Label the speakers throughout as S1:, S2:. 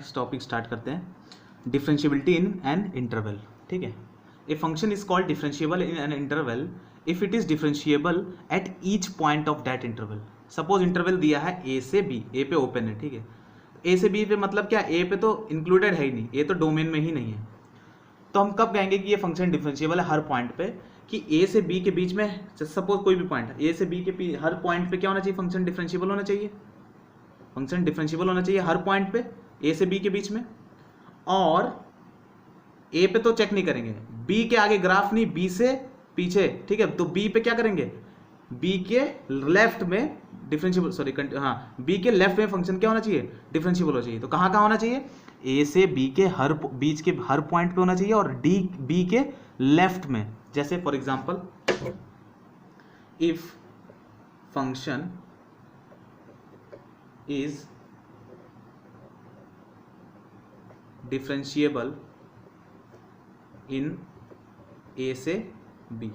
S1: Next topic start करते हैं, differentiability in an interval. ठीक है, a function is called differentiable in an interval if it is differentiable at each point of that interval. Suppose interval दिया है ए से B, ए पे open है, ठीक है, ए से बी पे मतलब क्या, ए पे तो इंक्लूडेड है ही नहीं, ए तो डोमेन में ही नहीं है। तो हम कब कहेंगे कि ये फंक्शन डिफरेंशिएबल है? हर पॉइंट पे, कि ए से बी के बीच में सपोज कोई भी पॉइंट है, ए से बी के हर पॉइंट पे क्या होना चाहिए? फंक्शन डिफरेंशिएबल होना चाहिए। फंक्शन डिफरेंशिएबल होना चाहिए हर पॉइंट पे ए से बी के बीच में। और ए पे तो चेक नहीं करेंगे, बी के आगे ग्राफ नहीं, बी से पीछे, ठीक है, तो बी पे क्या करेंगे? बी के लेफ्ट में डिफरेंशिएबल, सॉरी हाँ, बी के लेफ्ट में फंक्शन क्या होना चाहिए? डिफरेंशिएबल होना चाहिए। तो कहाँ कहाँ होना चाहिए? ए से बी के बीच के हर पॉइंट पे होना चाहिए, और डी बी के लेफ्ट में। जैसे for example, if function is differentiable in A से बी,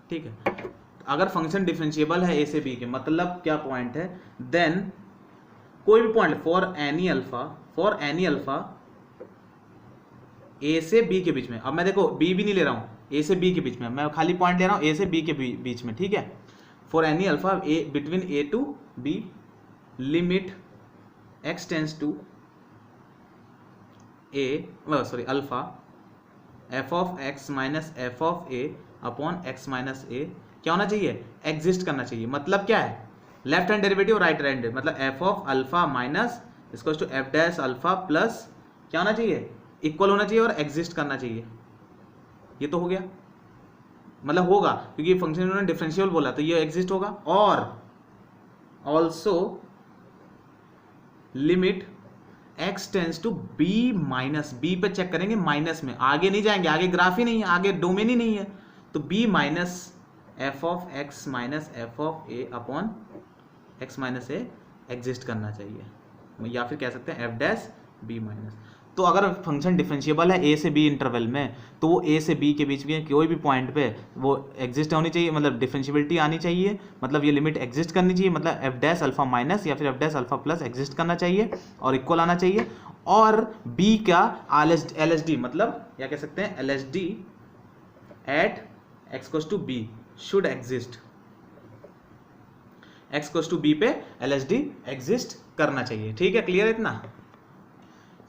S1: ठीक है, अगर फंक्शन डिफरेंशिएबल है ए से बी के, मतलब क्या पॉइंट है? देन कोई भी पॉइंट फॉर एनी अल्फा ए से बी के बीच में। अब मैं देखो बी भी नहीं ले रहा हूं, ए से बी के बीच में, मैं खाली पॉइंट ले रहा हूं ए से बी के बीच में, ठीक है। For any alpha A between A to B, limit x tends to alpha F of x minus F of A upon x minus A क्या होना चाहिए? एग्जिस्ट करना चाहिए। मतलब क्या है? Left hand derivative right hand, मतलब एफ ऑफ अल्फा माइनस इसको to F dash alpha plus क्या होना चाहिए? इक्वल होना चाहिए और एग्जिस्ट करना चाहिए। ये तो हो गया, मतलब होगा, क्योंकि फंक्शन इन्होंने डिफरेंशियल बोला तो ये एग्जिस्ट होगा। और also limit x tends to b minus, b पे चेक करेंगे माइनस में, आगे नहीं जाएंगे, आगे ग्राफ ही नहीं है, आगे डोमेन ही नहीं है, तो b minus F of x minus F of A upon x minus a exist करना चाहिए, या फिर कह सकते हैं एफ डैश बी माइनस। तो अगर फंक्शन डिफरेंशिएबल है ए से बी इंटरवल में, तो वो ए से बी के बीच में कोई भी पॉइंट पे वो एग्जिस्ट होनी चाहिए, मतलब डिफरेंशिएबिलिटी आनी चाहिए, मतलब ये लिमिट एग्जिस्ट करनी चाहिए, मतलब एफ डैश अल्फा माइनस या फिर F dash alpha plus exist करना चाहिए और इक्वल आना चाहिए। और बी का एल एस डी, मतलब या कह सकते हैं L S D at x equals to b should exist, x equals to b पे एल एस डी एग्जिस्ट करना चाहिए। ठीक है, क्लियर है इतना?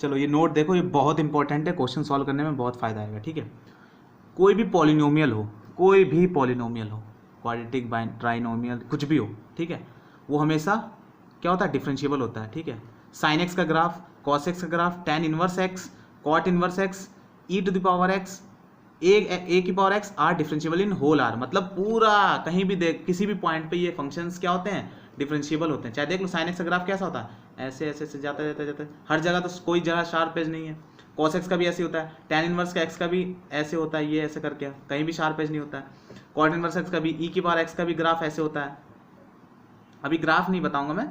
S1: चलो ये नोट देखो, ये बहुत इंपॉर्टेंट है, क्वेश्चन सॉल्व करने में बहुत फायदा आएगा। ठीक है, कोई भी पॉलिनोमियल हो, कोई भी पॉलिनोमियल हो, क्वाड्रेटिक ट्राइनोमियल कुछ भी हो, ठीक है, वो हमेशा क्या होता है? डिफरेंशिएबल होता है। ठीक है, साइन एक्स का ग्राफ, कॉस एक्स का graph, tan inverse X, cot inverse X, E to the power X, A की power X are differentiable in whole R, मतलब पूरा कहीं भी देख, किसी भी पॉइंट पे ये फंक्शंस क्या होते हैं? डिफरेंशिएबल होते हैं। चाहे देख लो साइन एक्स का ग्राफ कैसा होता है, ऐसे ऐसे ऐसे जाता जाता हर जगह, तो कोई जगह शार्प एज नहीं है। कॉस एक्स का भी ऐसे होता है, टेन इनवर्स का एक्स का भी ऐसे होता है, ये ऐसे करके कहीं भी शार्प एज नहीं होता है। कॉट इनवर्स एक्स का भी, ई की पावर एक्स का भी ग्राफ ऐसे होता है। अभी ग्राफ नहीं बताऊंगा मैं,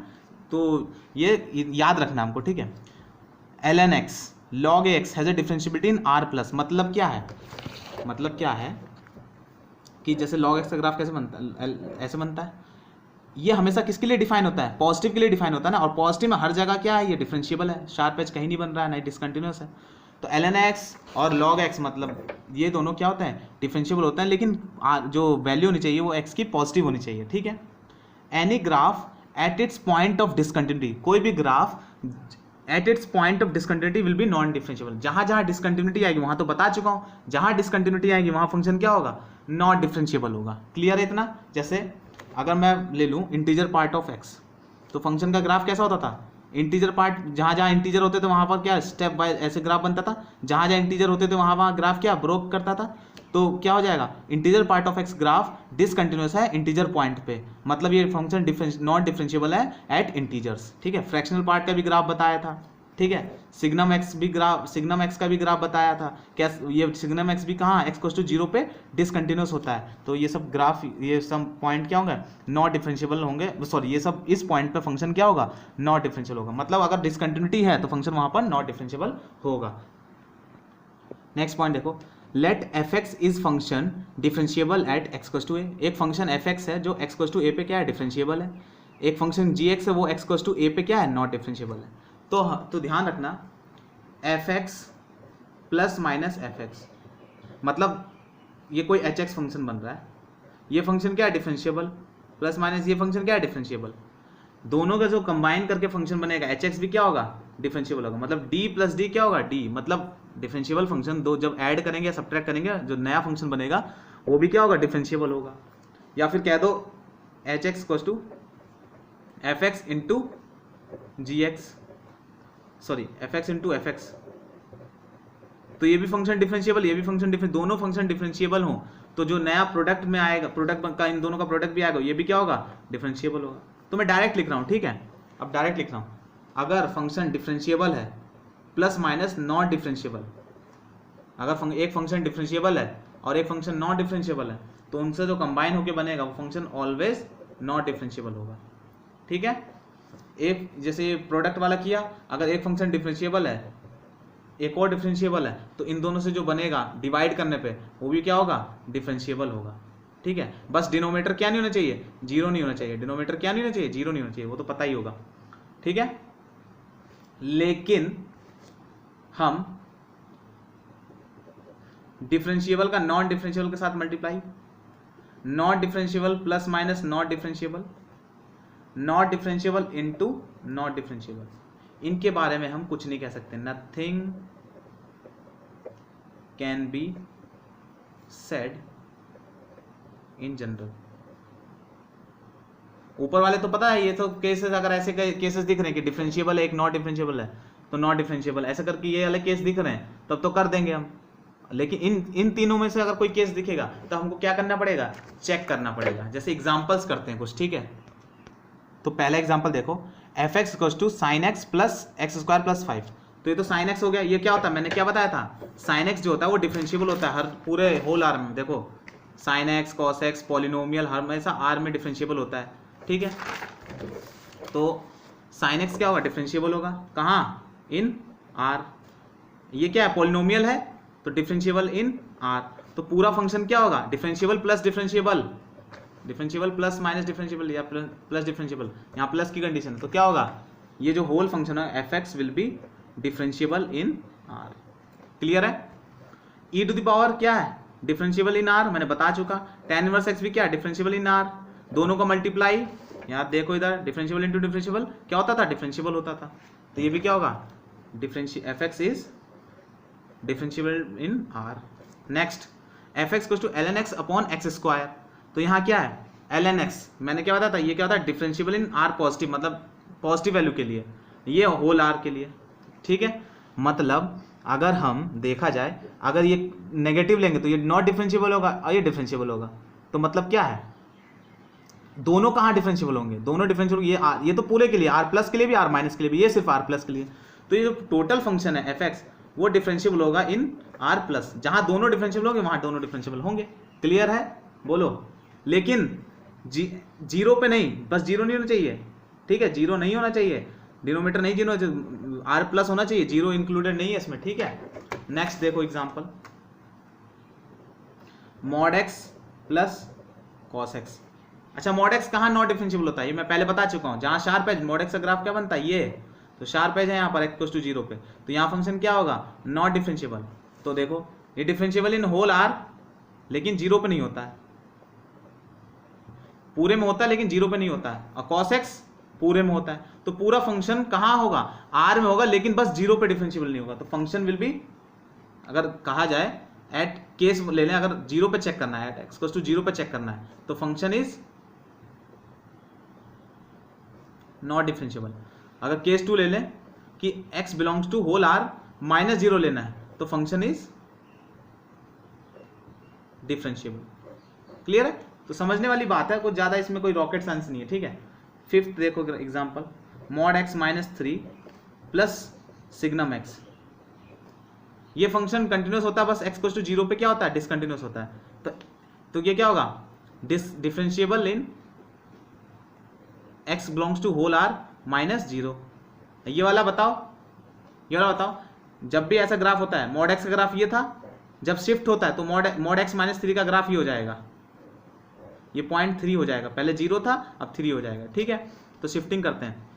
S1: तो ये याद रखना हमको, ठीक है। L N x log a x has a differentiability in R plus, मतलब क्या है? मतलब क्या है कि जैसे log x का ग्राफ कैसे बनता है, ऐसे बनता है, ये हमेशा किसके लिए डिफाइन होता है? पॉजिटिव के लिए डिफाइन होता है ना, और पॉजिटिव में हर जगह क्या है? ये डिफरेंशिएबल है, शार्प एज कहीं नहीं बन रहा है, ना डिसकंटिन्यूअस है। तो ln x और log x, मतलब ये दोनों क्या होते हैं? डिफरेंशिएबल होते हैं, लेकिन जो वैल्यू होनी चाहिए वो x की पॉजिटिव होनी चाहिए। ठीक है, any graph at its point of discontinuity, कोई भी graph at its point of discontinuity will be non differentiable. जहां जहां डिसकंटिन्यूटी आएगी, वहां तो बता चुका हूं, जहां डिसकंटिन्यूटी आएगी वहां फंक्शन क्या होगा? नॉट डिफरेंशिएबल होगा। क्लियर है इतना? जैसे अगर मैं ले लूं इंटीजर पार्ट ऑफ एक्स, तो फंक्शन का ग्राफ कैसा होता था? इंटीजर पार्ट, जहां जहां इंटीजर होते थे वहां पर क्या स्टेप बाय ऐसे ग्राफ बनता था, जहां जहां इंटीजर होते थे वहां वहां ग्राफ क्या ब्रोक करता था। तो क्या हो जाएगा? Integer part of x graph discontinuous है इंटीजर पॉइंट पे, मतलब ये फंक्शन नॉट डिफरेंशिएबल है एट इंटीजर्स। ठीक है, फ्रैक्शनल पार्ट का भी ग्राफ बताया था। ठीक है, सिग्नम एक्स का भी ग्राफ बताया था। क्या ये सिग्नम एक्स भी कहाँ एक्स इक्वल्स टू 0 पे डिसकंटिन्यूअस होता है। तो ये सब ग्राफ, ये सब पॉइंट क्या होंगे? नॉट डिफरेंशिएबल होंगे, सॉरी ये सब इस पॉइंट पे फंक्शन क्या होगा? नॉट डिफरेंशियल होगा, मतलब अगर डिसकंटिन्यूटी है तो फंक्शन वहां पर नॉट डिफरेंशिएबल होगा। नेक्स्ट पॉइंट देखो, let F x is function differentiable at x equals to A. एक फंक्शन एफ एक्स है जो एक्स इक्वल्स टू ए पे क्या है? डिफरेंशिएबल है। एक फंक्शन जी एक्स है वो एक्स इक्वल्स टू ए पे क्या है? नॉट डिफरेंशिएबल है। तो ध्यान रखना F x plus minus F x, मतलब ये कोई एच एक्स फंक्शन बन रहा है, ये फंक्शन क्या है डिफरेंशिएबल, प्लस माइनस ये फंक्शन क्या है डिफरेंशिएबल, दोनों का जो कंबाइन करके फंक्शन बनेगा एच एक्स भी क्या होगा डिफरेंशिएबल होगा, मतलब डी प्लस डी क्या होगा डी, मतलब डिफरेंशिएबल फंक्शन दो जब ऐड करेंगे या सब्ट्रैक्ट करेंगे जो नया फंक्शन बनेगा वो भी क्या होगा डिफरेंशिएबल होगा। या फिर कह दो h x equals to f x into g x, sorry f x into f x, तो ये भी फंक्शन डिफरेंशिएबल, ये भी फंक्शन डिफरेंशिएबल, दोनों फंक्शन डिफरेंशिएबल हो तो जो नया प्रोडक्ट में आएगा, प्रोडक्ट का इन दोनों का प्रोडक्ट भी आएगा, ये भी क्या होगा डिफरेंशिएबल होगा। तो मैं डायरेक्ट लिख रहा हूँ, ठीक है, अब डायरेक्ट लिख रहा हूँ, अगर फंक्शन डिफरेंशिएबल है प्लस माइनस नॉट डिफरेंशिएबल, अगर एक फंक्शन डिफरेंशिएबल है और एक फंक्शन नॉट डिफरेंशिएबल है तो उनसे जो कंबाइन होकर बनेगा वो फंक्शन ऑलवेज नॉट डिफरेंशिएबल होगा, ठीक है। एक जैसे ये प्रोडक्ट वाला किया, अगर एक फंक्शन डिफरेंशिएबल है एक और डिफरेंशिएबल है तो इन दोनों से जो बनेगा डिवाइड करने पे वो भी क्या होगा डिफरेंशिएबल होगा, ठीक है। बस डिनोमिनेटर क्या नहीं होना चाहिए जीरो नहीं होना चाहिए, डिनोमिनेटर क्या नहीं होना चाहिए जीरो नहीं होना चाहिए, वो तो पता ही होगा, ठीक है। लेकिन हम डिफरेंशिएबल का नॉन डिफरेंशिएबल के साथ multiply, not differentiable plus minus not differentiable, not differentiable into not differentiable, इनके बारे में हम कुछ नहीं कह सकते, nothing can be said in general. ऊपर वाले तो पता है, ये तो केसेस अगर ऐसे केसेस दिख रहे हैं कि डिफरेंशिएबल है एक नॉट डिफरेंशिएबल है तो नॉट डिफरेंशिएबल, ऐसा करके ये वाले केस दिख रहे हैं तब तो कर देंगे हम। लेकिन इन तीनों में से अगर कोई केस दिखेगा तो हमको क्या करना पड़ेगा चेक करना पड़ेगा। जैसे एग्जांपल्स करते हैं कुछ, ठीक है। तो पहला एग्जांपल देखो, f x equals to sine x plus x square plus 5, तो ये तो साइन एक्स हो गया, ये क्या होता है मैंने क्या बताया था, साइन एक्स जो होता है वो डिफरेंशिएबल होता है हर पूरे होल आर में, देखो sine X cos X polynomial हर हमेशा आर में डिफरेंशिएबल होता है, ठीक है। तो साइन एक्स क्या होगा डिफरेंशिएबल होगा कहाँ इन आर, ये क्या है पॉलिनोमियल है तो डिफरेंशिएबल इन आर, तो पूरा फंक्शन क्या होगा differentiable plus differentiable, differentiable plus minus differentiable या प्लस डिफरेंशिएबल, यहाँ प्लस की कंडीशन, तो क्या होगा ये जो होल फंक्शन है F x will be differentiable in are, clear है। ई टू द पावर क्या है डिफरेंशिएबल इन आर, मैंने बता चुका, tan इनवर्स एक्स भी क्या है डिफरेंशिएबल इन आर, दोनों का मल्टीप्लाई, यहाँ देखो इधर डिफरेंशिएबल इंटू डिफरेंशिएबल क्या होता था डिफरेंशिएबल होता था, तो ये भी क्या होगा f x is differentiable in R. Next f x two L N x upon x square, तो यहाँ क्या है एल एन एक्स, मैंने क्या बताया था ये क्या होता है डिफरेंशिएबल इन आर पॉजिटिव, मतलब पॉजिटिव वैल्यू के लिए, ये होल आर के लिए, ठीक है। मतलब अगर हम देखा जाए अगर ये नेगेटिव लेंगे तो ये नॉट डिफरेंशिएबल होगा और ये डिफरेंशिएबल होगा, तो मतलब क्या है दोनों कहाँ डिफरेंशिएबल होंगे, दोनों डिफरेंशिएबल, ये तो पूरे के लिए आर प्लस के लिए भी आर माइनस के लिए भी, ये सिर्फ आर प्लस के लिए, तो ये जो टोटल फंक्शन है एफ एक्स वो डिफरेंशिएबल होगा इन आर प्लस, जहां दोनों डिफरेंशिएबल होंगे वहां दोनों डिफरेंशिएबल होंगे, क्लियर है बोलो। लेकिन जीरो पे नहीं, बस जीरो नहीं होना चाहिए, ठीक है, जीरो नहीं होना चाहिए, डिनोमिनेटर नहीं जीरो, आर प्लस होना चाहिए, जीरो इंक्लूडेड नहीं है इसमें, ठीक है। नेक्स्ट देखो example, mod x plus cos x, अच्छा मॉड एक्स कहाँ नॉट डिफरेंशिएबल होता है ये मैं पहले बता चुका हूँ, जहाँ शार्प एज मॉड एक्स का ग्राफ क्या बनता है ये, तो शार्प एज है यहाँ पर एक्स टू जीरो पे, तो यहाँ फंक्शन क्या होगा नॉट डिफरेंशिएबल, तो देखो ये डिफरेंशिएबल इन होल आर लेकिन जीरो पे नहीं होता है, पूरे में होता है लेकिन जीरो पे नहीं होता है, और कॉस एक्स पूरे में होता है, तो पूरा फंक्शन कहाँ होगा आर में होगा लेकिन बस जीरो पे डिफरेंशिएबल नहीं होगा, तो फंक्शन विल बी, अगर कहा जाए एट केस ले लें, अगर जीरो पे चेक करना है एट एक्स टू जीरो पे चेक करना है तो फंक्शन इज नॉट डिफरेंशिएबल। अगर केस 2 ले लें कि x belongs to whole R minus zero लेना है तो फंक्शन इज डिफरेंशिएबल, क्लियर है। तो समझने वाली बात है, कुछ ज्यादा इसमें कोई रॉकेट साइंस नहीं है, ठीक है। फिफ्थ देखो example, mod x minus 3 plus signum x, ये फंक्शन कंटिन्यूस होता है, बस x गोस टू जीरो पे क्या होता है डिसकंटिन्यूस होता है, तो ये क्या होगा differentiable in x belongs to whole R minus zero. ये वाला बताओ, ये वाला बताओ, जब भी ऐसा ग्राफ होता है, मॉड एक्स का ग्राफ ये था, जब शिफ्ट होता है तो मॉड एक्स माइनस 3 का ग्राफ ये हो जाएगा, ये 0.3 हो जाएगा, पहले जीरो था अब 3 हो जाएगा, ठीक है। तो शिफ्टिंग करते हैं,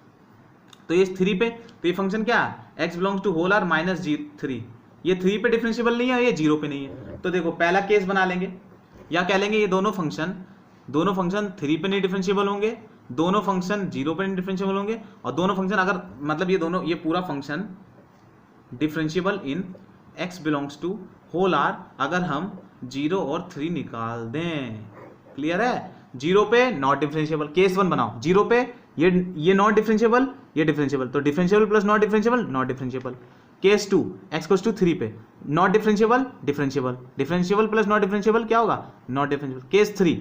S1: तो ये 3 पे, तो ये फंक्शन क्या है, x belongs to whole R minus 3, ये 3 पे डिफरेंशिएबल नहीं है, ये 0 पे नहीं है। तो देखो पहला केस बना लेंगे, या कह लेंगे ये दोनों फंक्शन 3 पे नहीं डिफरेंशिएबल होंगे, दोनों फंक्शन 0 पे नहीं डिफरेंशिएबल होंगे, और दोनों फंक्शन अगर मतलब ये पूरा function differentiable in x belongs to whole R अगर हम 0 और 3 निकाल दें। क्लियर है? 0 पे नॉट डिफरेंशिएबल, केस 1 बनाओ, 0 पे ये नॉट डिफरेंशिएबल, ये डिफरेंशिएबल, तो differentiable plus not differentiable, not differentiable. Case 2 x goes to 3 पे not differentiable, differentiable, differentiable plus not differentiable क्या होगा, not differentiable. Case 3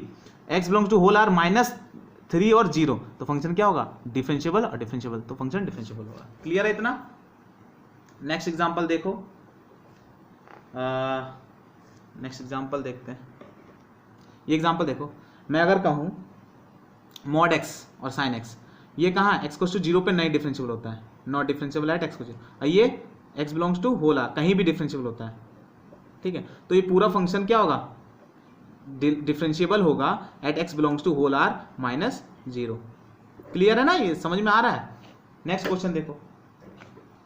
S1: x belongs to whole R minus 3 और 0, तो फंक्शन क्या होगा, डिफरेंशिएबल और डिफरेंशिएबल, तो फंक्शन डिफरेंशिएबल होगा। क्लियर है इतना? नेक्स्ट एग्जांपल देखो, नेक्स्ट एग्जांपल देखते हैं। ये एग्जांपल देखो, मैं अगर कहूँ मॉड x और साइन x, ये कहाँ x गोस टू 0 पे नहीं डिफरेंशिएबल होता है, not differentiable at x goes to, ये x belongs to whole R कहीं भी डिफरेंशिएबल होता है। ठीक है, तो ये पूरा फंक्शन क्या होगा, डिफरेंशिएबल होगा at x belongs to whole R minus 0। Clear है ना? ये समझ में आ रहा है? नेक्स्ट क्वेश्चन देखो,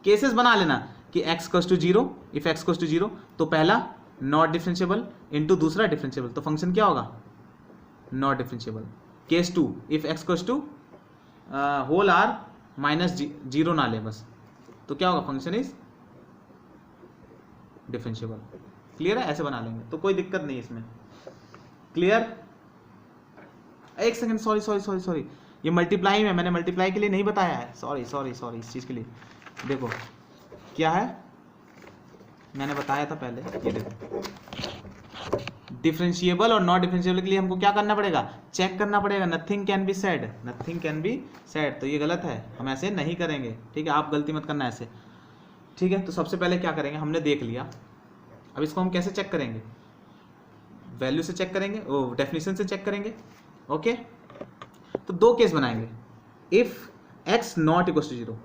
S1: केसेस बना लेना कि x goes to 0, if x goes to 0 तो पहला नॉट डिफरेंशिएबल इनटू दूसरा डिफरेंशिएबल, तो फंक्शन क्या होगा, not differentiable. Case 2 if x goes to whole R minus 0 ना ले बस, तो क्या होगा, फंक्शन इज डिफरेंशिएबल। क्लियर है? ऐसे बना लेंगे तो कोई दिक्कत नहीं इसमें। क्लियर? एक सेकंड, सॉरी, ये मल्टीप्लाई में, मैंने मल्टीप्लाई के लिए नहीं बताया है, सॉरी इस चीज के लिए। देखो क्या है, मैंने बताया था पहले, ये देखो डिफरेंशिएबल और नॉट डिफरेंशिएबल के लिए हमको क्या करना पड़ेगा, चेक करना पड़ेगा, नथिंग कैन बी सेड, तो ये गलत है, हम ऐसे नहीं करेंगे। ठीक है, आप गलती मत करना ऐसे। ठीक है, तो सबसे पहले क्या करेंगे, हमने देख लिया, अब इसको हम कैसे चेक करेंगे, वैल्यू से चेक करेंगे, डेफिनेशन से चेक करेंगे। ओके, तो दो केस बनाएंगे, if x not equal to 0,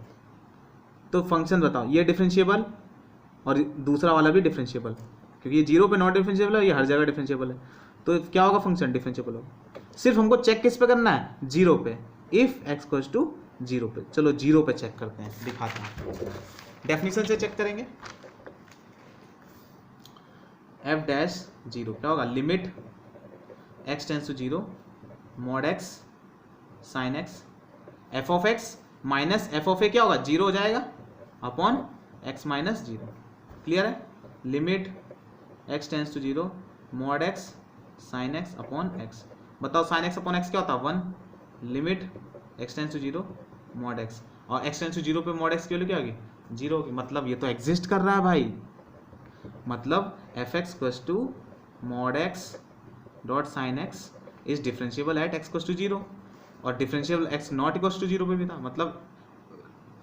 S1: तो फंक्शन बताओ ये डिफरेंशिएबल और दूसरा वाला भी डिफरेंशिएबल, क्योंकि ये 0 पे नॉट डिफरेंशिएबल है, ये हर जगह डिफरेंशिएबल है, तो क्या होगा, फंक्शन डिफरेंशिएबल होगा। सिर्फ हमको चेक किस पे करना है, 0 पे, इफ x इक्वल टू 0 पे। चलो 0 पे चेक करते हैं, दिखाते हैं, डेफिनेशन से चेक करेंगे। f डैश 0 क्या होगा, limit x tends to 0 mod x sine x, f of x minus f of a क्या होगा, 0 हो जाएगा अपॉन x माइनस 0। क्लियर है? Limit x tends to 0 mod x sine x upon x। बताओ sine x upon x क्या होता है, 1। Limit x tends to 0 mod x, और x टेंस टू 0 पे मॉड x की वैल्यू क्या होगी, 0 होगी। मतलब ये तो एग्जिस्ट कर रहा है भाई, मतलब fx equals to mod x dot sine x is differentiable at x equals to 0, और differentiable x not equals to 0 पे भी था, मतलब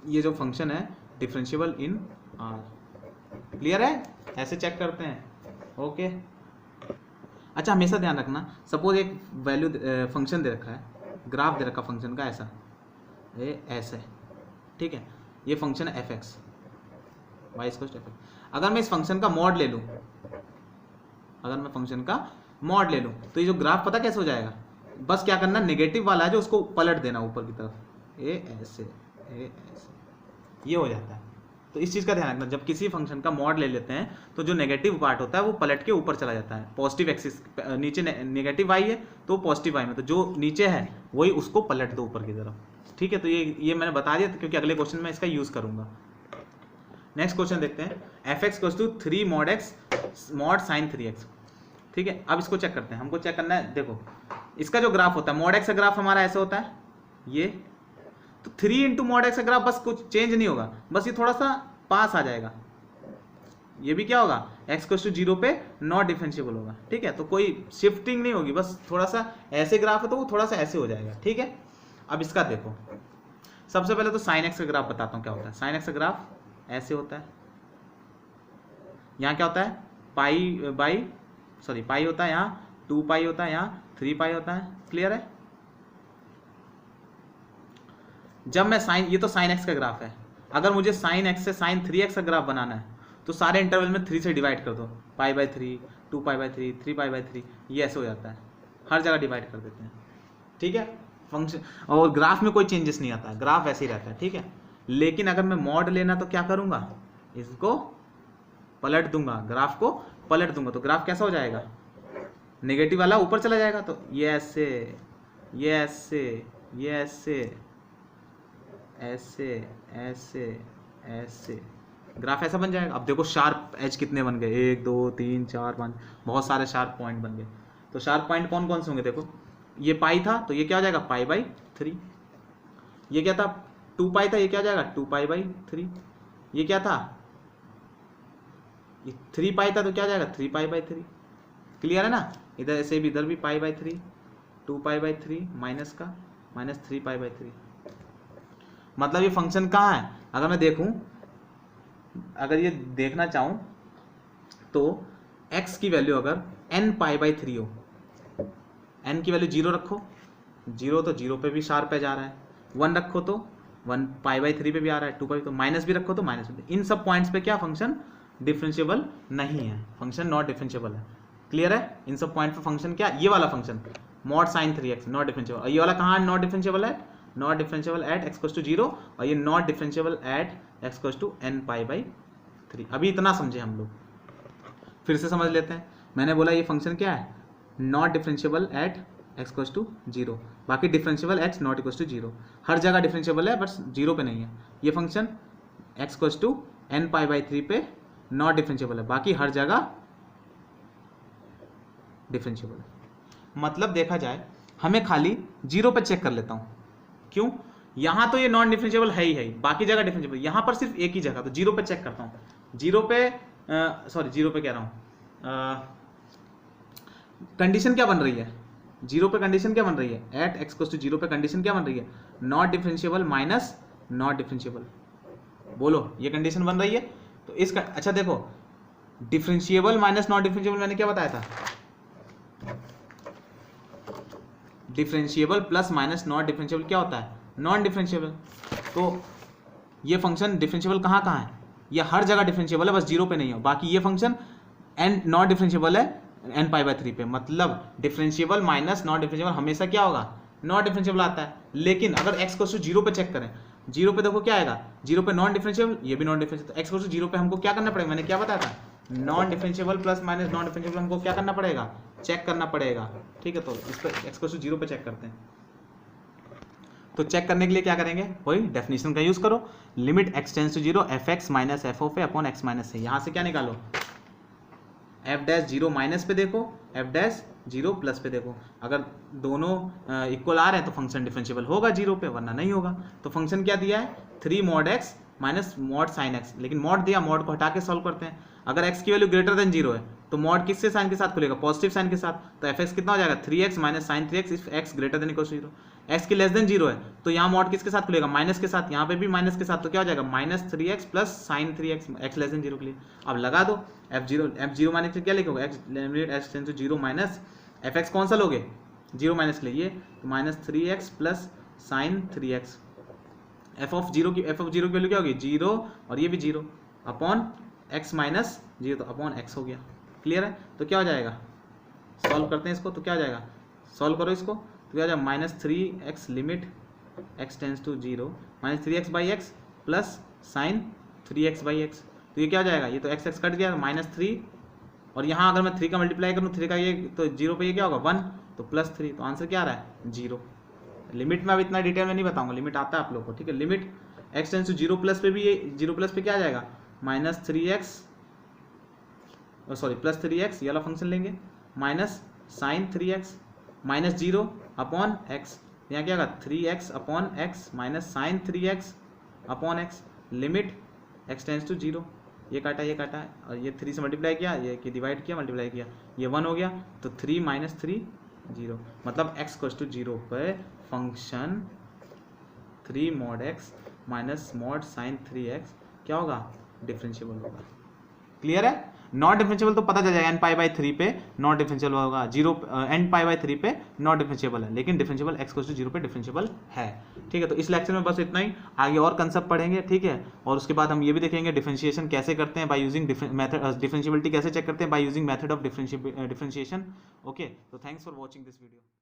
S1: ये जो फंक्शन है डिफरेंशिएबल इन R। क्लियर है? ऐसे चेक करते हैं। ओके, अच्छा हमेशा ध्यान रखना, सपोज एक वैल्यू फंक्शन दे रखा है, ग्राफ दे रखा फंक्शन का ऐसा, ये ऐसे, ठीक है, ये फंक्शन है fx, y equal to fx। अगर मैं इस फंक्शन का मॉड ले लूँ, तो ये जो ग्राफ पता कैसे हो जाएगा, बस क्या करना, नेगेटिव वाला है जो उसको पलट देना ऊपर की तरफ, ये ऐसे, ये हो जाता है। तो इस चीज़ का ध्यान रखना, जब किसी फंक्शन का मॉड ले लेते हैं तो जो नेगेटिव पार्ट होता है वो पलट के ऊपर चला जाता है, पॉजिटिव एक्सिस, नीचे नेगेटिव y है तो पॉजिटिव y में, तो जो नीचे है वही उसको पलट दो ऊपर की तरफ। ठीक है, तो ये मैंने बता दिया क्योंकि अगले क्वेश्चन में इसका यूज़ करूँगा। नेक्स्ट क्वेश्चन देखते हैं, fx equals to 3 mod x mod sine 3x। ठीक है, अब इसको चेक करते हैं, हमको चेक करना है, देखो इसका जो ग्राफ होता है मॉड x का ग्राफ हमारा ऐसे होता है, ये तो 3 इंटू मॉड x का ग्राफ, बस कुछ चेंज नहीं होगा, बस ये थोड़ा सा पास आ जाएगा, ये भी क्या होगा, x इक्वल्स टू 0 पे नॉट डिफरेंशिएबल होगा। ठीक है, तो कोई शिफ्टिंग नहीं होगी, बस थोड़ा सा ऐसे ग्राफ है तो वो थोड़ा सा ऐसे हो जाएगा। ठीक है, अब इसका देखो, सबसे पहले तो साइन x का ग्राफ बताता हूँ क्या होता है। साइन x का ग्राफ ऐसे होता है, यहाँ क्या होता है, पाई होता है, यहाँ 2 पाई होता है, यहाँ 3 पाई होता है। क्लियर है? जब मैं साइन, ये तो साइन x का ग्राफ है, अगर मुझे साइन x से साइन 3x का ग्राफ बनाना है तो सारे इंटरवल में 3 से डिवाइड कर दो, π/3, 2π/3, 3π/3, ये ऐसे हो जाता है, हर जगह डिवाइड कर देते हैं। ठीक है, फंक्शन और ग्राफ में कोई चेंजेस नहीं आता है, ग्राफ ऐसे ही रहता है। ठीक है, लेकिन अगर मैं मॉड लेना तो क्या करूँगा, इसको पलट दूंगा, ग्राफ को पलट दूंगा, तो ग्राफ कैसा हो जाएगा, नेगेटिव वाला ऊपर चला जाएगा। तो ये ऐसे, ये ऐसे, ये ऐसे, ऐसे, ऐसे, ऐसे, ग्राफ ऐसा बन जाएगा। अब देखो शार्प एज कितने बन गए, 1 2 3 4 5, बहुत सारे शार्प पॉइंट बन गए। तो शार्प पॉइंट कौन कौन से होंगे, देखो ये पाई था तो ये क्या हो जाएगा π/3, ये क्या था 2π था, ये क्या हो जाएगा 2π/3, ये क्या था ये 3π था तो क्या हो जाएगा 3π/3। क्लियर है ना, इधर से भी इधर भी π/3, 2π/3 माइनस का माइनस 3π/3। मतलब ये फंक्शन कहाँ है, अगर मैं देखूं, अगर ये देखना चाहूं तो x की वैल्यू अगर n π/3 हो, n की वैल्यू 0 रखो, 0 तो 0 पे भी शार्प पे जा रहा है, 1 रखो तो 1 π/3 पे भी आ रहा है, 2π तो माइनस भी रखो तो माइनस भी, इन सब पॉइंट्स पे क्या फंक्शन डिफरेंशिएबल नहीं है, फंक्शन नॉट डिफरेंशिएबल है। क्लियर है, इन सब पॉइंट पे फंक्शन क्या, ये वाला function mod sin 3x not differentiable, और ये वाला कहाँ नॉट डिफरेंशिएबल है, नॉट डिफरेंशिएबल एट x = 0, और ये not differentiable at x = n π/3। अभी इतना समझे हम लोग, फिर से समझ लेते हैं। मैंने बोला ये फंक्शन क्या है, नॉट डिफरेंशिएबल एट x = 0, बाकी differentiable x not equal to 0, हर जगह डिफरेंशिएबल है बस 0 पे नहीं है। ये फंक्शन x = n π/3 पे नॉट डिफरेंशिएबल है, बाकी हर जगह डिफरेंशिएबल है। मतलब देखा जाए हमें खाली 0 पे चेक कर लेता हूँ, क्यों, यहाँ तो ये नॉन डिफरेंशिएबल है ही, बाकी जगह डिफरेंशिएबल, यहाँ पर सिर्फ एक ही जगह, तो 0 पे चेक करता हूँ। 0 पे सॉरी 0 पे कह रहा हूँ, कंडीशन क्या बन रही है, 0 पे कंडीशन क्या बन रही है, एट x = 0 पे कंडीशन क्या बन रही है, not differentiable minus not differentiable. बोलो ये कंडीशन बन रही है, तो इसका अच्छा देखो, डिफरेंशिएबल माइनस नॉट डिफरेंशिएबल मैंने क्या बताया था, differentiable plus minus not differentiable क्या होता है, नॉन डिफरेंशिएबल। तो ये फंक्शन डिफरेंशिएबल कहाँ कहाँ है, ये हर जगह डिफरेंशिएबल है, बस 0 पे नहीं हो, बाकी ये फंक्शन एन नॉट डिफरेंशिएबल है n π/3 पे। मतलब डिफरेंशिएबल माइनस नॉट डिफरेंशिएबल हमेशा क्या होगा, नॉट डिफरेंशिएबल आता है। लेकिन अगर x = 0 पे चेक करें, 0 पे देखो क्या आएगा, 0 पे नॉन डिफरेंशिएबल, ये भी नॉन डिफरेंशिएबल, तो x = 0 पे हमको क्या करना पड़ेगा, मैंने क्या बताया था, non differentiable plus minus non differentiable हमको क्या करना पड़ेगा, चेक करना पड़ेगा। ठीक है, तो इस पर x = 0 पे चेक करते हैं। तो चेक करने के लिए क्या करेंगे, वही डेफिनेशन का यूज करो, limit x tends to 0 fx minus f(a) upon x minus a। यहाँ से क्या निकालो, f' 0 माइनस पे देखो, f' 0 प्लस पे देखो, अगर दोनों इक्वल आ रहे हैं तो फंक्शन डिफरेंशिएबल होगा 0 पे, वरना नहीं होगा। तो फंक्शन क्या दिया है, 3 mod x minus mod sine x, लेकिन मॉड दिया, मॉड को हटा के सॉल्व करते हैं। अगर x की वैल्यू ग्रेटर देन 0 है तो मॉड किससे साइन के साथ खुलेगा, पॉजिटिव साइन के साथ, तो fx कितना हो जाएगा 3x minus sine 3x if x greater than equal to 0। x की लेस देन 0 है तो यहाँ मॉड किसके साथ खुलेगा, माइनस के साथ, यहाँ पे भी माइनस के साथ, तो क्या हो जाएगा minus 3x plus sign 3x, x less than 0 के लिए। अब लगा दो f0 माइनस क्या लिखोगे, x tends to 0 minus fx कौन सा लोगे, 0 माइनस के लिए, ये तो minus 3x plus sign 3x, f(0) की वैल्यू क्या होगी 0, और ये भी 0 अपॉन x माइनस 0, तो अपॉन x हो गया। क्लियर है, तो क्या हो जाएगा, सॉल्व करते हैं इसको, तो क्या हो जाएगा, सॉल्व करो इसको, तो क्या हो जाएगा minus 3x limit x tends to 0 minus 3x/x plus sine 3x/x, तो ये क्या हो जाएगा, ये तो x कट गया, -3, और यहाँ अगर मैं 3 का मल्टीप्लाई करूँ 3 का ये, तो 0 पे ये क्या होगा 1, तो +3, तो आंसर क्या आ रहा है 0। लिमिट में अब इतना डिटेल में नहीं बताऊंगा, लिमिट आता है आप लोग को, ठीक है। Limit x tends to 0 plus पे भी, ये 0 प्लस पे क्या आ जाएगा -3x, सॉरी +3x, ये वाला फंक्शन लेंगे, minus sine 3x minus 0 upon x, यहाँ क्या होगा 3x upon x minus sine 3x upon x, limit x tends to 0, ये काटा और ये 3 से मल्टीप्लाई किया, ये कि डिवाइड किया, मल्टीप्लाई किया, ये 1 हो गया, तो 3 माइनस 3 0, मतलब x = 0 पर function 3 mod x minus mod sine 3x क्या होगा, डिफरेंशिएबल होगा। क्लियर है, नॉट डिफरेंशिएबल तो पता चल जाएगा n π/3 पे नॉट डिफरेंशिएबल होगा, 0 n π/3 पे नॉट डिफरेंशिएबल है, लेकिन डिफरेंशिएबल x = 0 पे डिफरेंशिएबल है। ठीक है, तो इस लेक्चर में बस इतना ही, आगे और कंसेप्ट पढ़ेंगे, ठीक है। और उसके बाद हम ये भी देखेंगे डिफरेंशिएशन कैसे करते हैं बाय यूजिंग मेथड, डिफरेंशिएबिलिटी कैसे चेक करते हैं by using method of differentiation. Okay, तो thanks for watching this video.